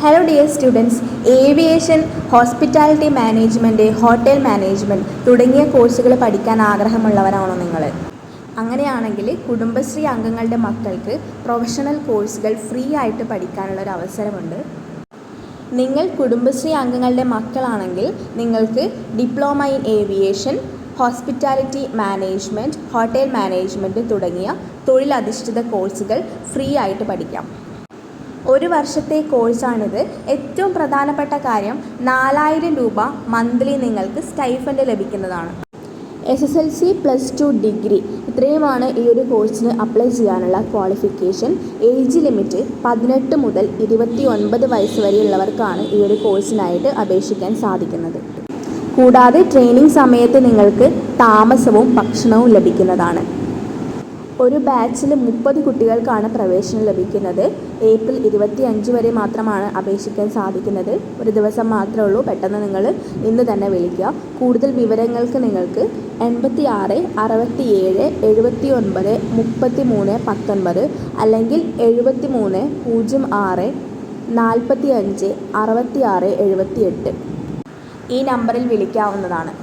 Hello dear students, aviation, hospitality management, hotel management തുടങ്ങിയ കോഴ്സുകൾ പഠിക്കാൻ ആഗ്രഹമുള്ളവരാണോ നിങ്ങൾ? അങ്ങനെയാണെങ്കിൽ കുടുംബശ്രീ അംഗങ്ങളുടെ മക്കൾക്ക് പ്രൊഫഷണൽ കോഴ്സുകൾ ഫ്രീ ആയിട്ട് പഠിക്കാനുള്ളൊരു അവസരമുണ്ട്. നിങ്ങൾ കുടുംബശ്രീ അംഗങ്ങളുടെ മക്കളാണെങ്കിൽ നിങ്ങൾക്ക് diploma in aviation, hospitality management, hotel management തുടങ്ങിയ തൊഴിലധിഷ്ഠിത കോഴ്സുകൾ ഫ്രീ ആയിട്ട് പഠിക്കാം. ഒരു വർഷത്തെ കോഴ്സാണിത്. ഏറ്റവും പ്രധാനപ്പെട്ട കാര്യം 4000 രൂപ മന്ത്ലി നിങ്ങൾക്ക് സ്റ്റൈഫൻഡ് ലഭിക്കുന്നതാണ്. SSLC +2 ഡിഗ്രി ഇത്രയുമാണ് ഈ ഒരു കോഴ്സിന് അപ്ലൈ ചെയ്യാനുള്ള ക്വാളിഫിക്കേഷൻ. ഏജ് ലിമിറ്റ് 18 മുതൽ 29 വയസ്സ് വരെയുള്ളവർക്കാണ് ഈ ഒരു കോഴ്സിനായിട്ട് അപേക്ഷിക്കാൻ സാധിക്കുന്നത്. കൂടാതെ ട്രെയിനിങ് സമയത്ത് നിങ്ങൾക്ക് താമസവും ഭക്ഷണവും ലഭിക്കുന്നതാണ്. ഒരു ബാച്ചിൽ 30 കുട്ടികൾക്കാണ് പ്രവേശനം ലഭിക്കുന്നത്. ഏപ്രിൽ 25 വരെ മാത്രമാണ് അപേക്ഷിക്കാൻ സാധിക്കുന്നത്. ഒരു ദിവസം മാത്രമേ ഉള്ളൂ. പെട്ടെന്ന് നിങ്ങൾ ഇന്ന് തന്നെ വിളിക്കുക. കൂടുതൽ വിവരങ്ങൾക്ക് നിങ്ങൾക്ക് 86 67 79 33 19 അല്ലെങ്കിൽ 73 06 45 66 78 ഈ നമ്പറിൽ വിളിക്കാവുന്നതാണ്.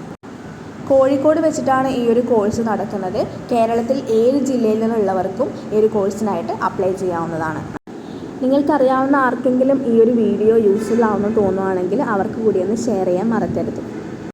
കോഴിക്കോട് വെച്ചിട്ടാണ് ഈ ഒരു കോഴ്സ് നടക്കുന്നത്. കേരളത്തിൽ ഏത് ജില്ലയിൽ നിന്നുള്ളവർക്കും ഈ ഒരു കോഴ്സിനായിട്ട് അപ്ലൈ ചെയ്യാവുന്നതാണ്. നിങ്ങൾക്കറിയാവുന്ന ആർക്കെങ്കിലും ഈ ഒരു വീഡിയോ യൂസ്ഫുൾ ആവുമെന്ന് തോന്നുകയാണെങ്കിൽ അവർക്ക് കൂടി ഒന്ന് ഷെയർ ചെയ്യാൻ മറക്കരുത്.